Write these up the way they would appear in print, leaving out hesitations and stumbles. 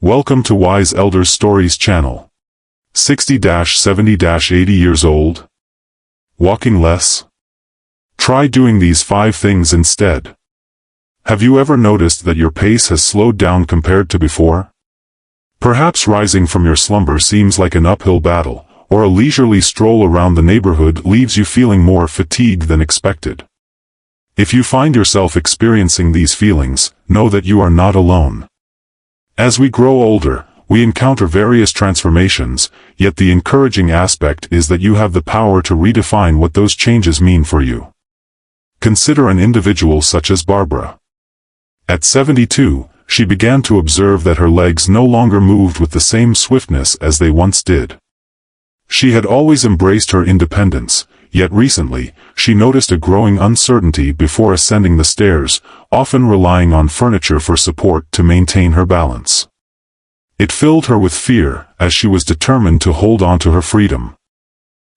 Welcome to Wise Elders Stories channel. 60-70-80 years old? Walking less? Try doing these 5 things instead. Have you ever noticed that your pace has slowed down compared to before? Perhaps rising from your slumber seems like an uphill battle, or a leisurely stroll around the neighborhood leaves you feeling more fatigued than expected. If you find yourself experiencing these feelings, know that you are not alone. As we grow older, we encounter various transformations, yet the encouraging aspect is that you have the power to redefine what those changes mean for you. Consider an individual such as Barbara. At 72, she began to observe that her legs no longer moved with the same swiftness as they once did. She had always embraced her independence, yet recently, she noticed a growing uncertainty before ascending the stairs, often relying on furniture for support to maintain her balance. It filled her with fear, as she was determined to hold on to her freedom.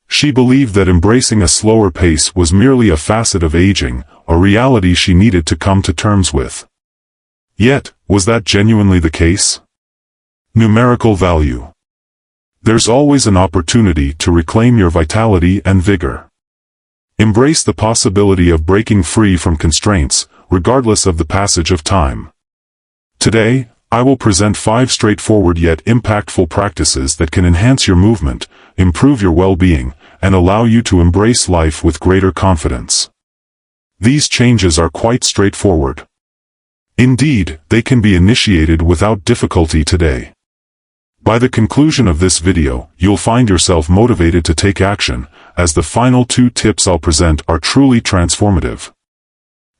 She believed that embracing a slower pace was merely a facet of aging, a reality she needed to come to terms with. Yet, was that genuinely the case? Numerical value. There's always an opportunity to reclaim your vitality and vigor. Embrace the possibility of breaking free from constraints, regardless of the passage of time. Today, I will present 5 straightforward yet impactful practices that can enhance your movement, improve your well-being, and allow you to embrace life with greater confidence. These changes are quite straightforward. Indeed, they can be initiated without difficulty today. By the conclusion of this video, you'll find yourself motivated to take action, as the final 2 tips I'll present are truly transformative.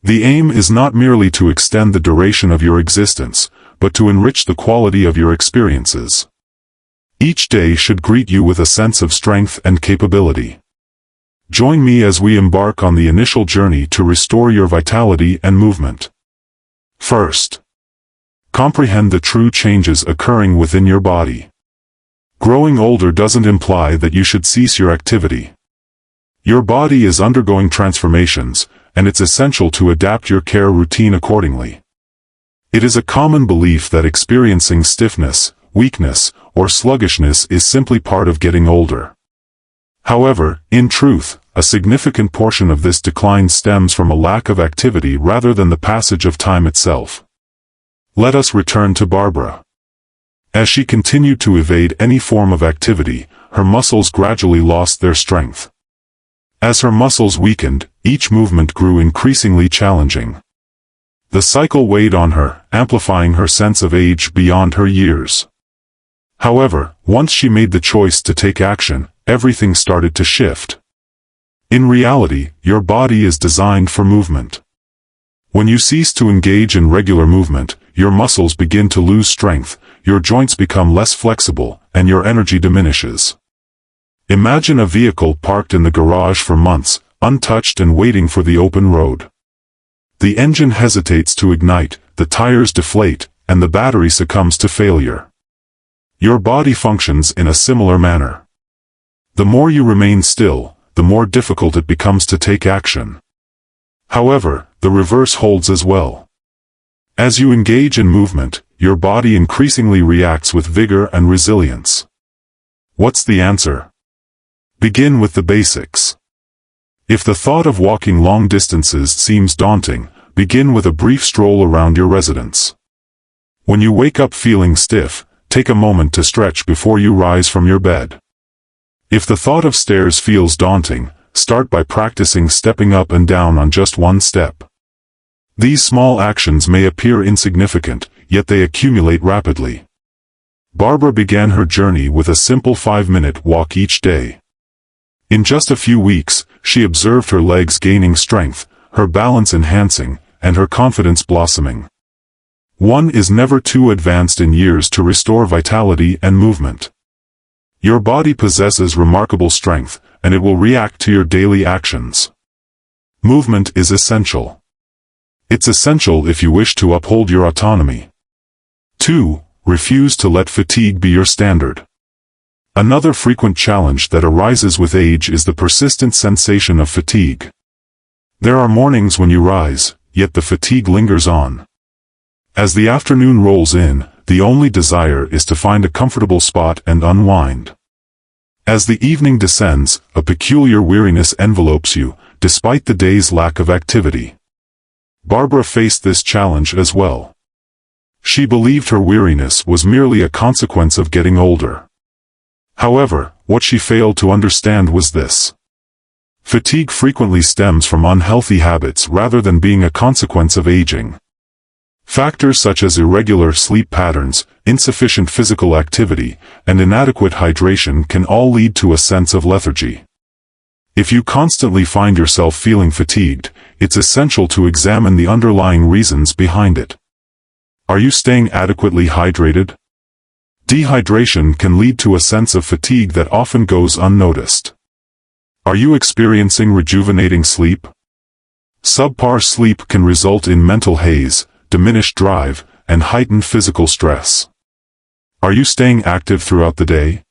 The aim is not merely to extend the duration of your existence, but to enrich the quality of your experiences. Each day should greet you with a sense of strength and capability. Join me as we embark on the initial journey to restore your vitality and movement. First, comprehend the true changes occurring within your body. Growing older doesn't imply that you should cease your activity. Your body is undergoing transformations, and it's essential to adapt your care routine accordingly. It is a common belief that experiencing stiffness, weakness, or sluggishness is simply part of getting older. However, in truth, a significant portion of this decline stems from a lack of activity rather than the passage of time itself. Let us return to Barbara. As she continued to evade any form of activity, her muscles gradually lost their strength. As her muscles weakened, each movement grew increasingly challenging. The cycle weighed on her, amplifying her sense of age beyond her years. However, once she made the choice to take action, everything started to shift. In reality, your body is designed for movement. When you cease to engage in regular movement, your muscles begin to lose strength, your joints become less flexible, and your energy diminishes. Imagine a vehicle parked in the garage for months, untouched and waiting for the open road. The engine hesitates to ignite, the tires deflate, and the battery succumbs to failure. Your body functions in a similar manner. The more you remain still, the more difficult it becomes to take action. However, the reverse holds as well. As you engage in movement, your body increasingly reacts with vigor and resilience. What's the answer? Begin with the basics. If the thought of walking long distances seems daunting, begin with a brief stroll around your residence. When you wake up feeling stiff, take a moment to stretch before you rise from your bed. If the thought of stairs feels daunting, start by practicing stepping up and down on just one step. These small actions may appear insignificant, yet they accumulate rapidly. Barbara began her journey with a simple 5-minute walk each day. In just a few weeks, she observed her legs gaining strength, her balance enhancing, and her confidence blossoming. One is never too advanced in years to restore vitality and movement. Your body possesses remarkable strength, and it will react to your daily actions. Movement is essential. It's essential if you wish to uphold your autonomy. 2. Refuse to let fatigue be your standard. Another frequent challenge that arises with age is the persistent sensation of fatigue. There are mornings when you rise, yet the fatigue lingers on. As the afternoon rolls in, the only desire is to find a comfortable spot and unwind. As the evening descends, a peculiar weariness envelopes you, despite the day's lack of activity. Barbara faced this challenge as well. She believed her weariness was merely a consequence of getting older. However, what she failed to understand was this. Fatigue frequently stems from unhealthy habits rather than being a consequence of aging. Factors such as irregular sleep patterns, insufficient physical activity, and inadequate hydration can all lead to a sense of lethargy. If you constantly find yourself feeling fatigued, it's essential to examine the underlying reasons behind it. Are you staying adequately hydrated? Dehydration can lead to a sense of fatigue that often goes unnoticed. Are you experiencing rejuvenating sleep? Subpar sleep can result in mental haze, diminished drive, and heightened physical stress. Are you staying active throughout the day?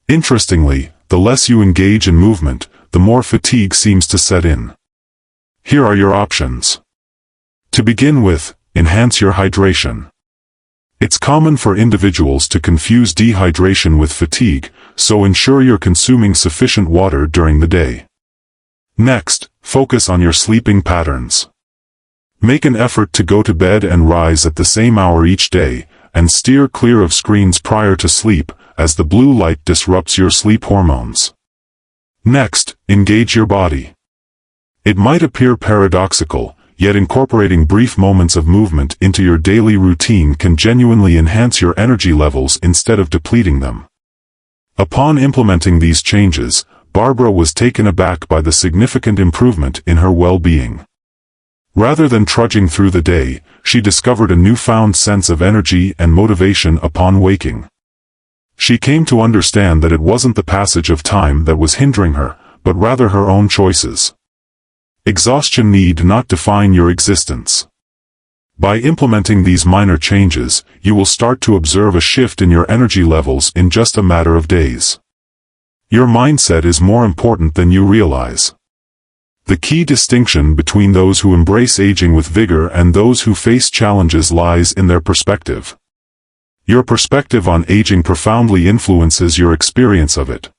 Interestingly, the less you engage in movement, the more fatigue seems to set in. Here are your options. To begin with, enhance your hydration. It's common for individuals to confuse dehydration with fatigue, so ensure you're consuming sufficient water during the day. Next, focus on your sleeping patterns. Make an effort to go to bed and rise at the same hour each day, and steer clear of screens prior to sleep, as the blue light disrupts your sleep hormones. Next, engage your body. It might appear paradoxical, yet incorporating brief moments of movement into your daily routine can genuinely enhance your energy levels instead of depleting them. Upon implementing these changes, Barbara was taken aback by the significant improvement in her well-being. Rather than trudging through the day, she discovered a newfound sense of energy and motivation upon waking. She came to understand that it wasn't the passage of time that was hindering her, but rather her own choices. Exhaustion need not define your existence. By implementing these minor changes, you will start to observe a shift in your energy levels in just a matter of days. Your mindset is more important than you realize. The key distinction between those who embrace aging with vigor and those who face challenges lies in their perspective. Your perspective on aging profoundly influences your experience of it.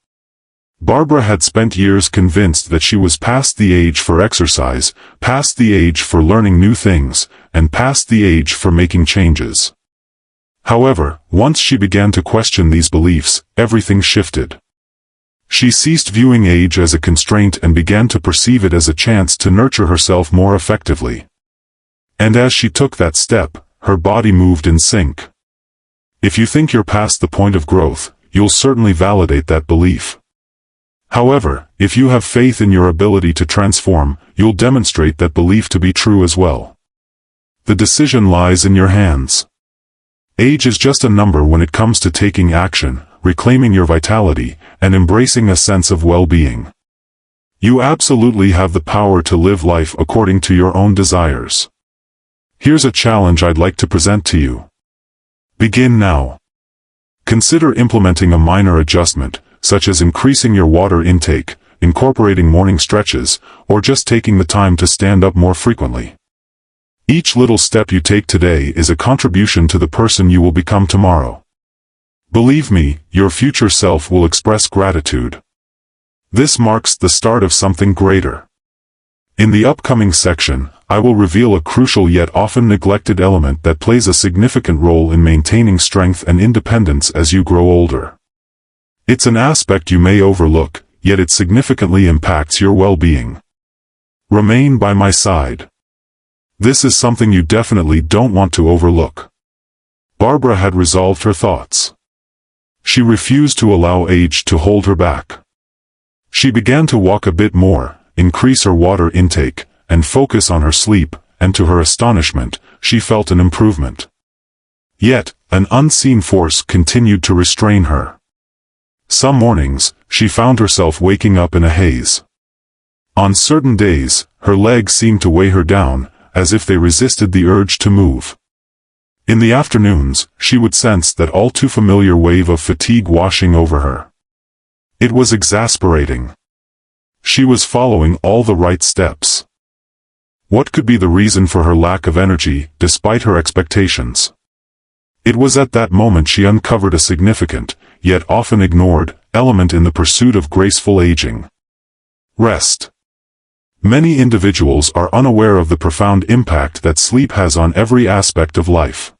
Barbara had spent years convinced that she was past the age for exercise, past the age for learning new things, and past the age for making changes. However, once she began to question these beliefs, everything shifted. She ceased viewing age as a constraint and began to perceive it as a chance to nurture herself more effectively. And as she took that step, her body moved in sync. If you think you're past the point of growth, you'll certainly validate that belief. However, if you have faith in your ability to transform, you'll demonstrate that belief to be true as well. The decision lies in your hands. Age is just a number when it comes to taking action, reclaiming your vitality, and embracing a sense of well-being. You absolutely have the power to live life according to your own desires. Here's a challenge I'd like to present to you. Begin now. Consider implementing a minor adjustment, such as increasing your water intake, incorporating morning stretches, or just taking the time to stand up more frequently. Each little step you take today is a contribution to the person you will become tomorrow. Believe me, your future self will express gratitude. This marks the start of something greater. In the upcoming section, I will reveal a crucial yet often neglected element that plays a significant role in maintaining strength and independence as you grow older. It's an aspect you may overlook, yet it significantly impacts your well-being. Remain by my side. This is something you definitely don't want to overlook. Barbara had resolved her thoughts. She refused to allow age to hold her back. She began to walk a bit more, increase her water intake, and focus on her sleep, and to her astonishment, she felt an improvement. Yet, an unseen force continued to restrain her. Some mornings, she found herself waking up in a haze. On certain days, her legs seemed to weigh her down, as if they resisted the urge to move. In the afternoons, she would sense that all too familiar wave of fatigue washing over her. It was exasperating. She was following all the right steps. What could be the reason for her lack of energy, despite her expectations? It was at that moment she uncovered a significant, yet often ignored, element in the pursuit of graceful aging. Rest. Many individuals are unaware of the profound impact that sleep has on every aspect of life.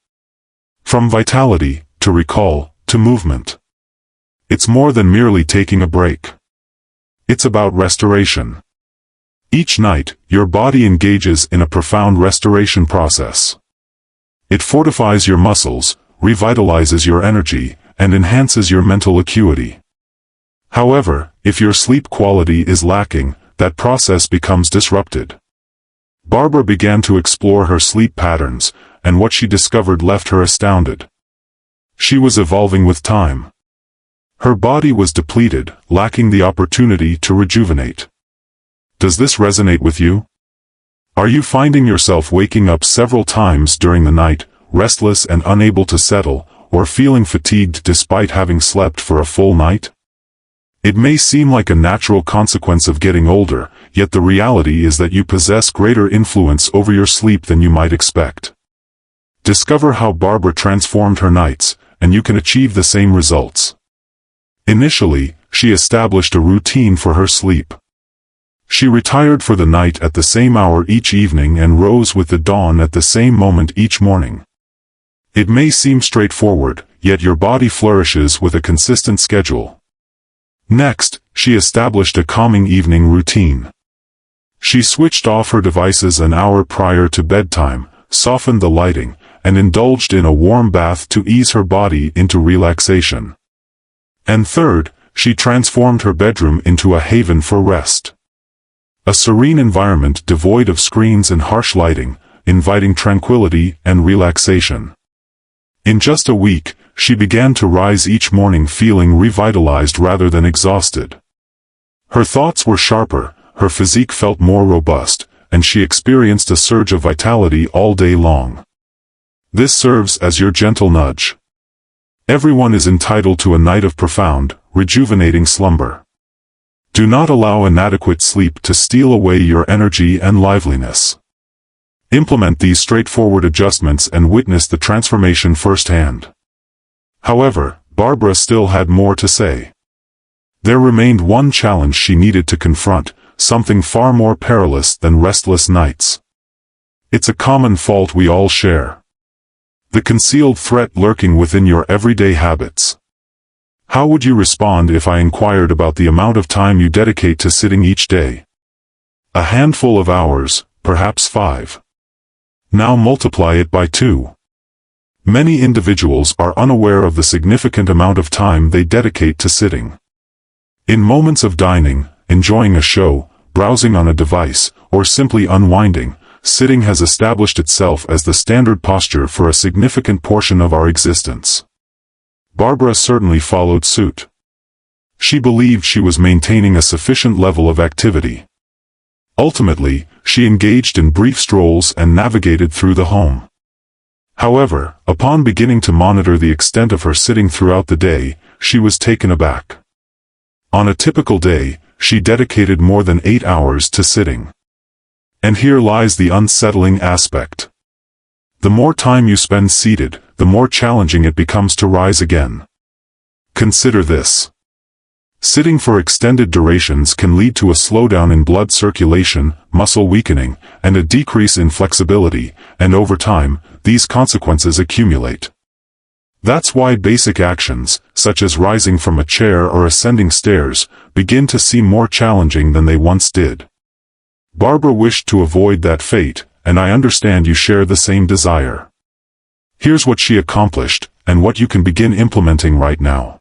From vitality, to recall, to movement. It's more than merely taking a break. It's about restoration. Each night, your body engages in a profound restoration process. It fortifies your muscles, revitalizes your energy, and enhances your mental acuity. However, if your sleep quality is lacking, that process becomes disrupted. Barbara began to explore her sleep patterns, and what she discovered left her astounded. She was evolving with time. Her body was depleted, lacking the opportunity to rejuvenate. Does this resonate with you? Are you finding yourself waking up several times during the night, restless and unable to settle, or feeling fatigued despite having slept for a full night? It may seem like a natural consequence of getting older, yet the reality is that you possess greater influence over your sleep than you might expect. Discover how Barbara transformed her nights, and you can achieve the same results. Initially, she established a routine for her sleep. She retired for the night at the same hour each evening and rose with the dawn at the same moment each morning. It may seem straightforward, yet your body flourishes with a consistent schedule. Next, she established a calming evening routine. She switched off her devices an hour prior to bedtime, softened the lighting, and indulged in a warm bath to ease her body into relaxation. And third, she transformed her bedroom into a haven for rest. A serene environment devoid of screens and harsh lighting, inviting tranquility and relaxation. In just a week, she began to rise each morning feeling revitalized rather than exhausted. Her thoughts were sharper, her physique felt more robust, and she experienced a surge of vitality all day long. This serves as your gentle nudge. Everyone is entitled to a night of profound, rejuvenating slumber. Do not allow inadequate sleep to steal away your energy and liveliness. Implement these straightforward adjustments and witness the transformation firsthand. However, Barbara still had more to say. There remained one challenge she needed to confront, something far more perilous than restless nights. It's a common fault we all share. The concealed threat lurking within your everyday habits. How would you respond if I inquired about the amount of time you dedicate to sitting each day? A handful of hours, perhaps 5. Now multiply it by 2. Many individuals are unaware of the significant amount of time they dedicate to sitting. In moments of dining, enjoying a show, browsing on a device, or simply unwinding, sitting has established itself as the standard posture for a significant portion of our existence. Barbara certainly followed suit. She believed she was maintaining a sufficient level of activity. Ultimately, she engaged in brief strolls and navigated through the home. However, upon beginning to monitor the extent of her sitting throughout the day, she was taken aback. On a typical day, she dedicated more than 8 hours to sitting. And here lies the unsettling aspect. The more time you spend seated, the more challenging it becomes to rise again. Consider this. Sitting for extended durations can lead to a slowdown in blood circulation, muscle weakening, and a decrease in flexibility, and over time, these consequences accumulate. That's why basic actions, such as rising from a chair or ascending stairs, begin to seem more challenging than they once did. Barbara wished to avoid that fate, and I understand you share the same desire. Here's what she accomplished, and what you can begin implementing right now.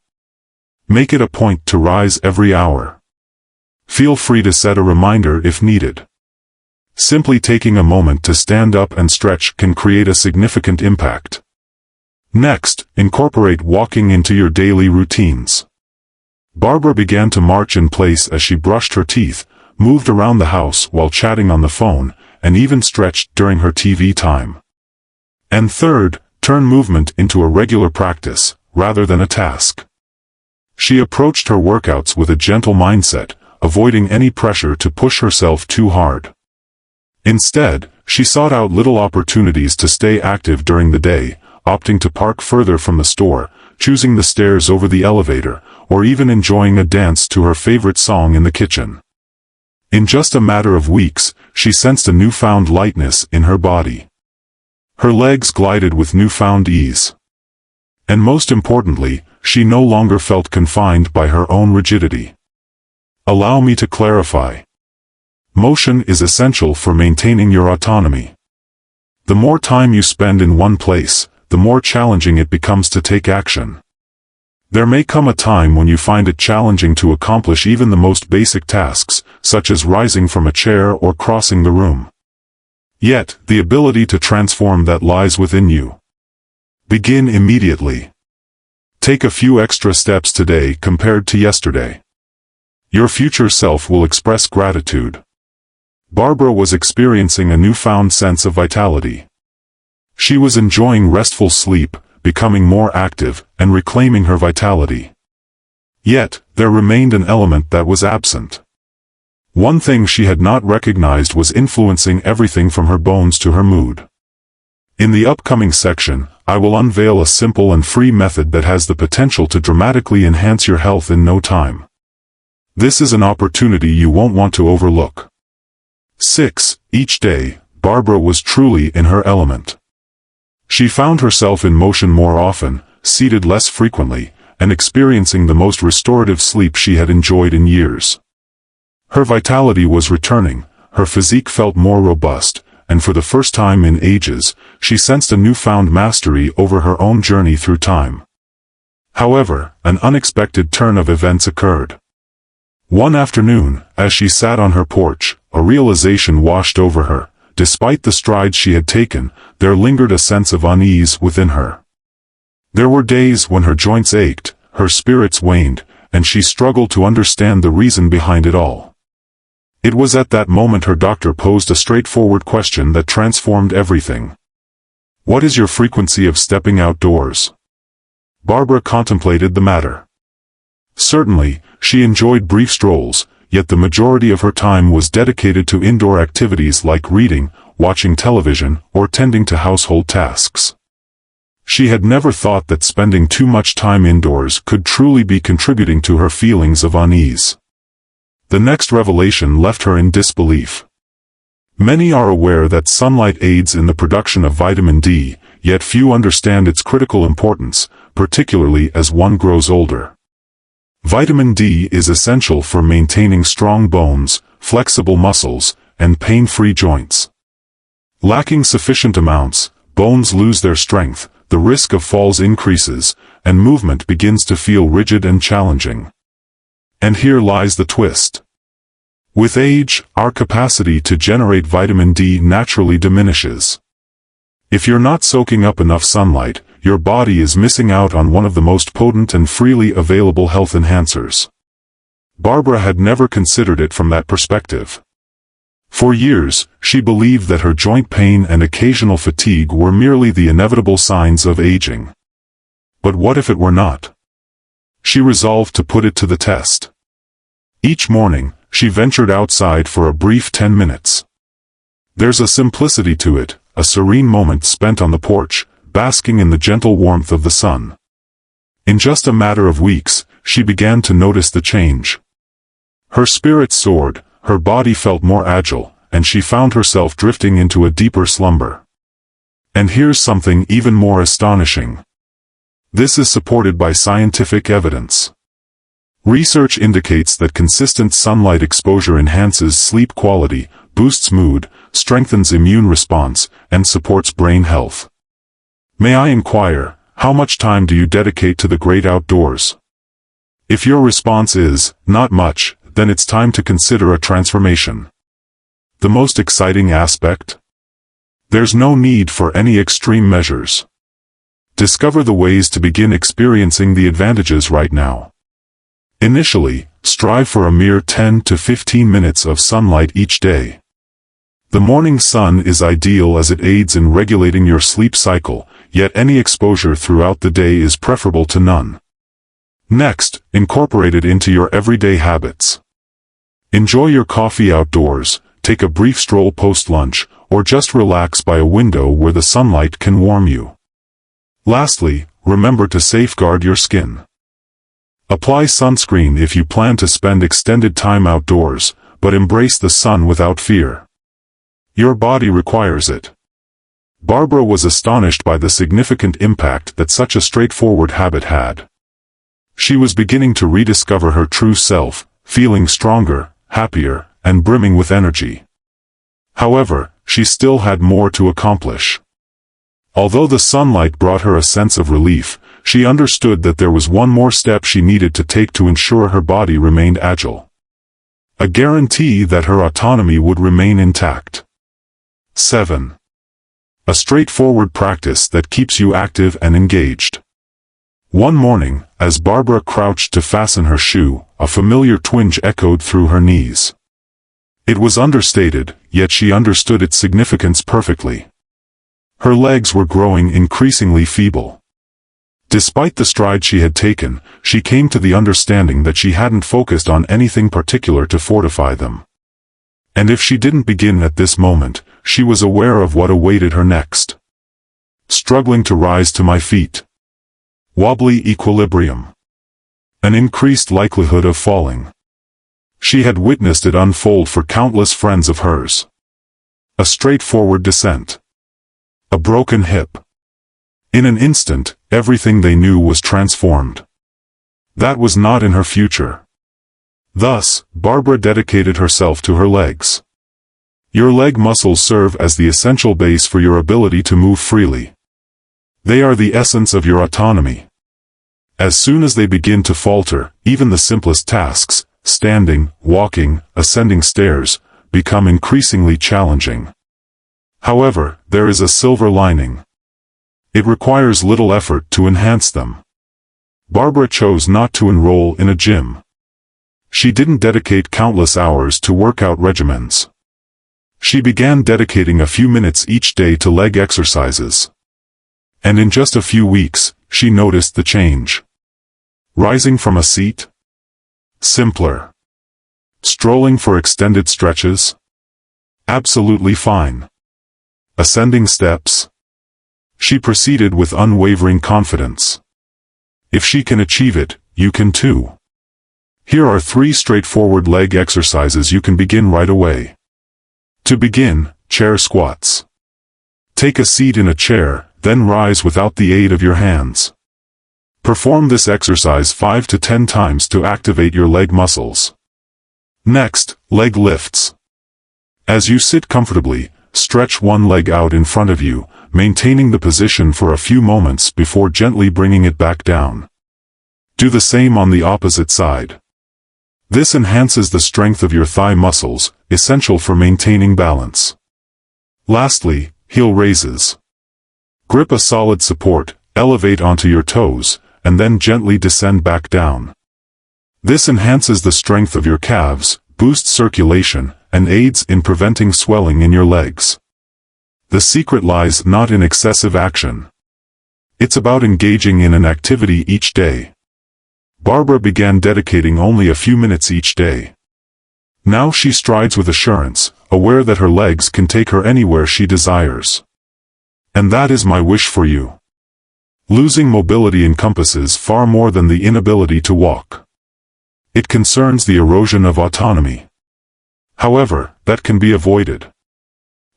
Make it a point to rise every hour. Feel free to set a reminder if needed. Simply taking a moment to stand up and stretch can create a significant impact. Next, incorporate walking into your daily routines. Barbara began to march in place as she brushed her teeth, moved around the house while chatting on the phone, and even stretched during her TV time. And third, turn movement into a regular practice, rather than a task. She approached her workouts with a gentle mindset, avoiding any pressure to push herself too hard. Instead, she sought out little opportunities to stay active during the day, opting to park further from the store, choosing the stairs over the elevator, or even enjoying a dance to her favorite song in the kitchen. In just a matter of weeks, she sensed a newfound lightness in her body. Her legs glided with newfound ease. And most importantly, she no longer felt confined by her own rigidity. Allow me to clarify. Motion is essential for maintaining your autonomy. The more time you spend in one place, the more challenging it becomes to take action. There may come a time when you find it challenging to accomplish even the most basic tasks, such as rising from a chair or crossing the room. Yet, the ability to transform that lies within you. Begin immediately. Take a few extra steps today compared to yesterday. Your future self will express gratitude. Barbara was experiencing a newfound sense of vitality. She was enjoying restful sleep, becoming more active, and reclaiming her vitality. Yet, there remained an element that was absent. One thing she had not recognized was influencing everything from her bones to her mood. In the upcoming section, I will unveil a simple and free method that has the potential to dramatically enhance your health in no time. This is an opportunity you won't want to overlook. 6. Each day, Barbara was truly in her element. She found herself in motion more often, seated less frequently, and experiencing the most restorative sleep she had enjoyed in years. Her vitality was returning, her physique felt more robust, and for the first time in ages, she sensed a newfound mastery over her own journey through time. However, an unexpected turn of events occurred. One afternoon, as she sat on her porch, a realization washed over her. Despite the strides she had taken, there lingered a sense of unease within her. There were days when her joints ached, her spirits waned, and she struggled to understand the reason behind it all. It was at that moment her doctor posed a straightforward question that transformed everything. What is your frequency of stepping outdoors? Barbara contemplated the matter. Certainly, she enjoyed brief strolls, yet the majority of her time was dedicated to indoor activities like reading, watching television, or tending to household tasks. She had never thought that spending too much time indoors could truly be contributing to her feelings of unease. The next revelation left her in disbelief. Many are aware that sunlight aids in the production of vitamin D, yet few understand its critical importance, particularly as one grows older. Vitamin D is essential for maintaining strong bones, flexible muscles, and pain-free joints. Lacking sufficient amounts, bones lose their strength, the risk of falls increases, and movement begins to feel rigid and challenging. And here lies the twist. With age, our capacity to generate vitamin D naturally diminishes. If you're not soaking up enough sunlight, your body is missing out on one of the most potent and freely available health enhancers. Barbara had never considered it from that perspective. For years, she believed that her joint pain and occasional fatigue were merely the inevitable signs of aging. But what if it were not? She resolved to put it to the test. Each morning, she ventured outside for a brief 10 minutes. There's a simplicity to it, a serene moment spent on the porch, basking in the gentle warmth of the sun. In just a matter of weeks, she began to notice the change. Her spirits soared, her body felt more agile, and she found herself drifting into a deeper slumber. And here's something even more astonishing. This is supported by scientific evidence. Research indicates that consistent sunlight exposure enhances sleep quality, boosts mood, strengthens immune response, and supports brain health. May I inquire, how much time do you dedicate to the great outdoors? If your response is, not much, then it's time to consider a transformation. The most exciting aspect? There's no need for any extreme measures. Discover the ways to begin experiencing the advantages right now. Initially, strive for a mere 10 to 15 minutes of sunlight each day. The morning sun is ideal as it aids in regulating your sleep cycle, yet any exposure throughout the day is preferable to none. Next, incorporate it into your everyday habits. Enjoy your coffee outdoors, take a brief stroll post-lunch, or just relax by a window where the sunlight can warm you. Lastly, remember to safeguard your skin. Apply sunscreen if you plan to spend extended time outdoors, but embrace the sun without fear. Your body requires it. Barbara was astonished by the significant impact that such a straightforward habit had. She was beginning to rediscover her true self, feeling stronger, happier, and brimming with energy. However, she still had more to accomplish. Although the sunlight brought her a sense of relief, she understood that there was one more step she needed to take to ensure her body remained agile. A guarantee that her autonomy would remain intact. 7. A straightforward practice that keeps you active and engaged. One morning, as Barbara crouched to fasten her shoe, a familiar twinge echoed through her knees. It was understated, yet she understood its significance perfectly. Her legs were growing increasingly feeble. Despite the stride she had taken, she came to the understanding that she hadn't focused on anything particular to fortify them. And if she didn't begin at this moment, she was aware of what awaited her next. Struggling to rise to my feet. Wobbly equilibrium. An increased likelihood of falling. She had witnessed it unfold for countless friends of hers. A straightforward descent. A broken hip. In an instant, everything they knew was transformed. That was not in her future. Thus, Barbara dedicated herself to her legs. Your leg muscles serve as the essential base for your ability to move freely. They are the essence of your autonomy. As soon as they begin to falter, even the simplest tasks, standing, walking, ascending stairs, become increasingly challenging. However, there is a silver lining. It requires little effort to enhance them. Barbara chose not to enroll in a gym. She didn't dedicate countless hours to workout regimens. She began dedicating a few minutes each day to leg exercises. And in just a few weeks, she noticed the change. Rising from a seat? Simpler. Strolling for extended stretches? Absolutely fine. Ascending steps? She proceeded with unwavering confidence. If she can achieve it, you can too. Here are 3 straightforward leg exercises you can begin right away. To begin, chair squats. Take a seat in a chair, then rise without the aid of your hands. Perform this exercise 5 to 10 times to activate your leg muscles. Next, leg lifts. As you sit comfortably, stretch one leg out in front of you, maintaining the position for a few moments before gently bringing it back down. Do the same on the opposite side. This enhances the strength of your thigh muscles, essential for maintaining balance. Lastly, heel raises. Grip a solid support, elevate onto your toes, and then gently descend back down. This enhances the strength of your calves, boosts circulation, and aids in preventing swelling in your legs. The secret lies not in excessive action. It's about engaging in an activity each day. Barbara began dedicating only a few minutes each day. Now she strides with assurance, aware that her legs can take her anywhere she desires. And that is my wish for you. Losing mobility encompasses far more than the inability to walk. It concerns the erosion of autonomy. However, that can be avoided.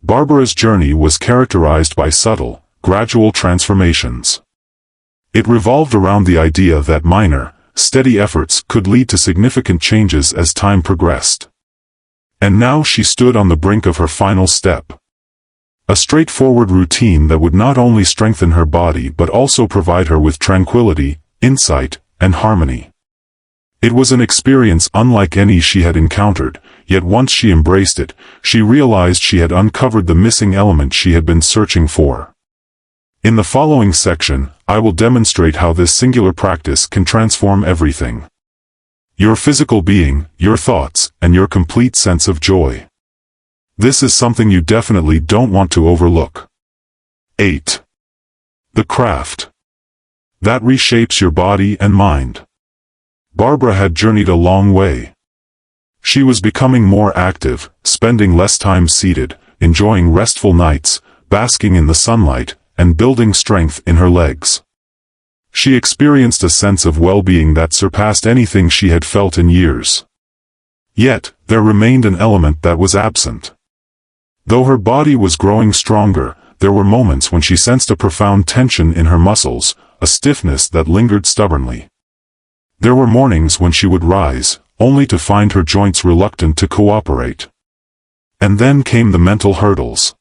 Barbara's journey was characterized by subtle, gradual transformations. It revolved around the idea that minor, steady efforts could lead to significant changes as time progressed. And now she stood on the brink of her final step. A straightforward routine that would not only strengthen her body but also provide her with tranquility, insight, and harmony. It was an experience unlike any she had encountered, yet once she embraced it, she realized she had uncovered the missing element she had been searching for. In the following section, I will demonstrate how this singular practice can transform everything. Your physical being, your thoughts, and your complete sense of joy. This is something you definitely don't want to overlook. 8. The craft. That reshapes your body and mind. Barbara had journeyed a long way. She was becoming more active, spending less time seated, enjoying restful nights, basking in the sunlight, and building strength in her legs. She experienced a sense of well-being that surpassed anything she had felt in years. Yet, there remained an element that was absent. Though her body was growing stronger, there were moments when she sensed a profound tension in her muscles, a stiffness that lingered stubbornly. There were mornings when she would rise, only to find her joints reluctant to cooperate. And then came the mental hurdles.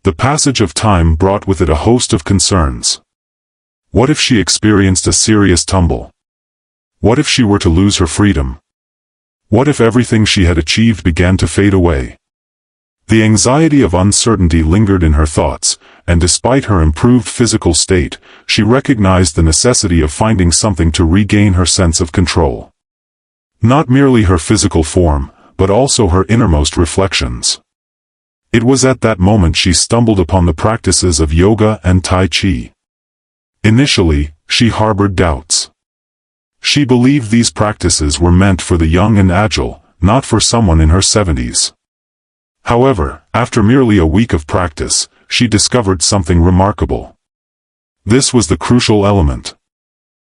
The passage of time brought with it a host of concerns. What if she experienced a serious tumble? What if she were to lose her freedom? What if everything she had achieved began to fade away? The anxiety of uncertainty lingered in her thoughts, and despite her improved physical state, she recognized the necessity of finding something to regain her sense of control. Not merely her physical form, but also her innermost reflections. It was at that moment she stumbled upon the practices of yoga and Tai Chi. Initially, she harbored doubts. She believed these practices were meant for the young and agile, not for someone in her 70s. However, after merely a week of practice, she discovered something remarkable. This was the crucial element.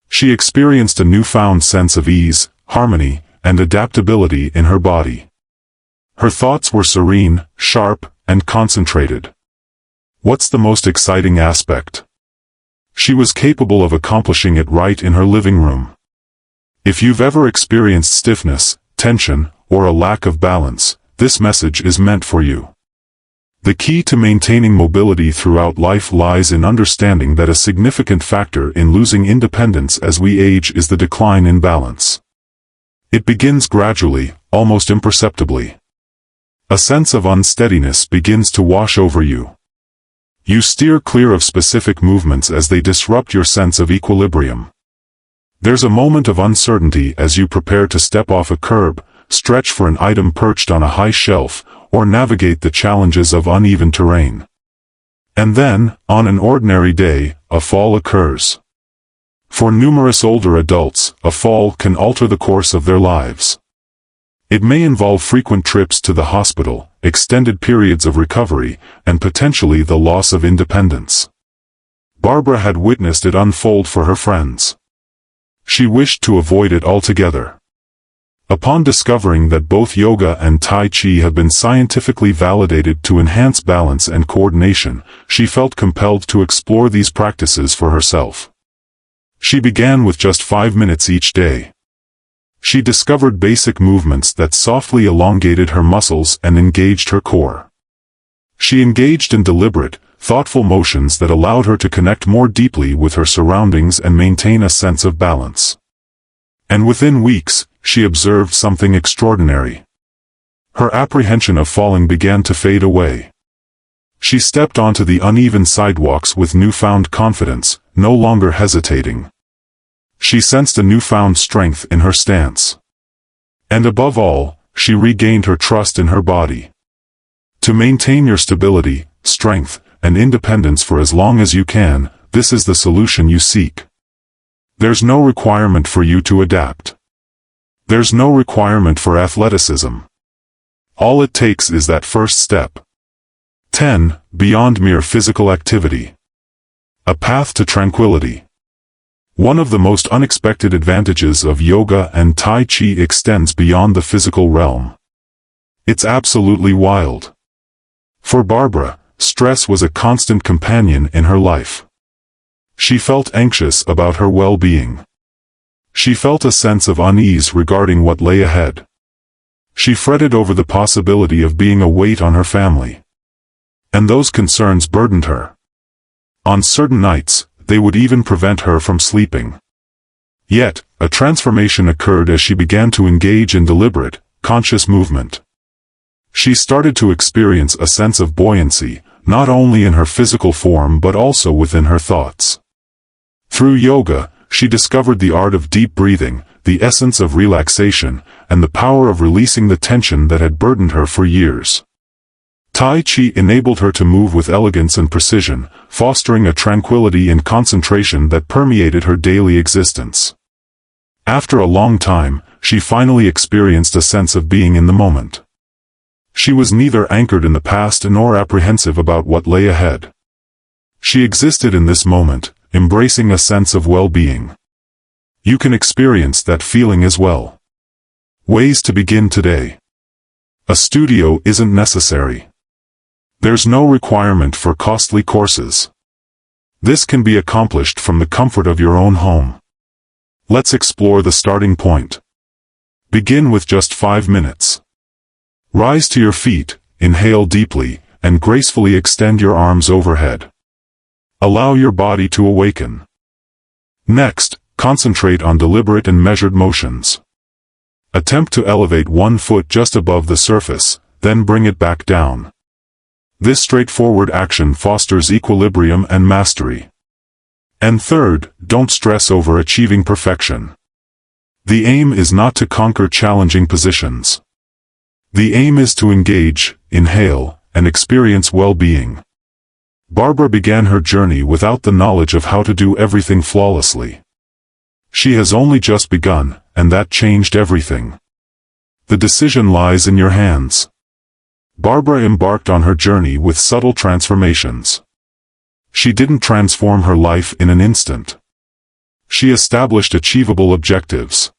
She experienced a newfound sense of ease, harmony, and adaptability in her body. Her thoughts were serene, sharp, and concentrated. What's the most exciting aspect? She was capable of accomplishing it right in her living room. If you've ever experienced stiffness, tension, or a lack of balance, this message is meant for you. The key to maintaining mobility throughout life lies in understanding that a significant factor in losing independence as we age is the decline in balance. It begins gradually, almost imperceptibly. A sense of unsteadiness begins to wash over you. You steer clear of specific movements as they disrupt your sense of equilibrium. There's a moment of uncertainty as you prepare to step off a curb, stretch for an item perched on a high shelf, or navigate the challenges of uneven terrain. And then, on an ordinary day, a fall occurs. For numerous older adults, a fall can alter the course of their lives. It may involve frequent trips to the hospital, extended periods of recovery, and potentially the loss of independence. Barbara had witnessed it unfold for her friends. She wished to avoid it altogether. Upon discovering that both yoga and Tai Chi have been scientifically validated to enhance balance and coordination, she felt compelled to explore these practices for herself. She began with just 5 minutes each day. She discovered basic movements that softly elongated her muscles and engaged her core. She engaged in deliberate, thoughtful motions that allowed her to connect more deeply with her surroundings and maintain a sense of balance. And within weeks, she observed something extraordinary. Her apprehension of falling began to fade away. She stepped onto the uneven sidewalks with newfound confidence, no longer hesitating. She sensed a newfound strength in her stance. And above all, she regained her trust in her body. To maintain your stability, strength, and independence for as long as you can, this is the solution you seek. There's no requirement for you to adapt. There's no requirement for athleticism. All it takes is that first step. 10. Beyond mere physical activity. A path to tranquility. One of the most unexpected advantages of yoga and Tai Chi extends beyond the physical realm. It's absolutely wild. For Barbara, stress was a constant companion in her life. She felt anxious about her well-being. She felt a sense of unease regarding what lay ahead. She fretted over the possibility of being a weight on her family. And those concerns burdened her. On certain nights, they would even prevent her from sleeping. Yet, a transformation occurred as she began to engage in deliberate, conscious movement. She started to experience a sense of buoyancy, not only in her physical form but also within her thoughts. Through yoga, she discovered the art of deep breathing, the essence of relaxation, and the power of releasing the tension that had burdened her for years. Tai Chi enabled her to move with elegance and precision, fostering a tranquility and concentration that permeated her daily existence. After a long time, she finally experienced a sense of being in the moment. She was neither anchored in the past nor apprehensive about what lay ahead. She existed in this moment, embracing a sense of well-being. You can experience that feeling as well. Ways to begin today. A studio isn't necessary. There's no requirement for costly courses. This can be accomplished from the comfort of your own home. Let's explore the starting point. Begin with just 5 minutes. Rise to your feet, inhale deeply, and gracefully extend your arms overhead. Allow your body to awaken. Next, concentrate on deliberate and measured motions. Attempt to elevate one foot just above the surface, then bring it back down. This straightforward action fosters equilibrium and mastery. And third, don't stress over achieving perfection. The aim is not to conquer challenging positions. The aim is to engage, inhale, and experience well-being. Barbara began her journey without the knowledge of how to do everything flawlessly. She has only just begun, and that changed everything. The decision lies in your hands. Barbara embarked on her journey with subtle transformations. She didn't transform her life in an instant. She established achievable objectives.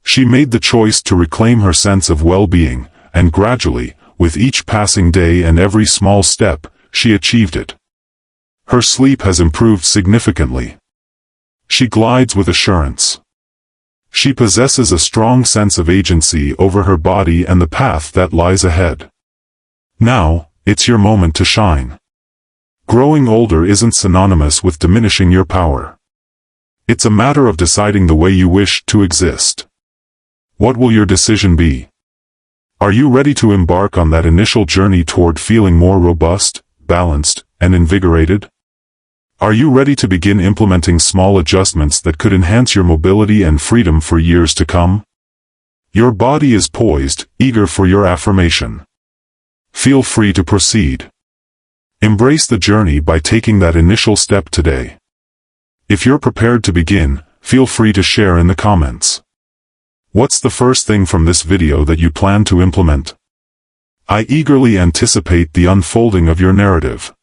She made the choice to reclaim her sense of well-being, and gradually, with each passing day and every small step, she achieved it. Her sleep has improved significantly. She glides with assurance. She possesses a strong sense of agency over her body and the path that lies ahead. Now, it's your moment to shine. Growing older isn't synonymous with diminishing your power. It's a matter of deciding the way you wish to exist. What will your decision be? Are you ready to embark on that initial journey toward feeling more robust, balanced, and invigorated? Are you ready to begin implementing small adjustments that could enhance your mobility and freedom for years to come? Your body is poised, eager for your affirmation. Feel free to proceed. Embrace the journey by taking that initial step today. If you're prepared to begin, feel free to share in the comments. What's the first thing from this video that you plan to implement? I eagerly anticipate the unfolding of your narrative.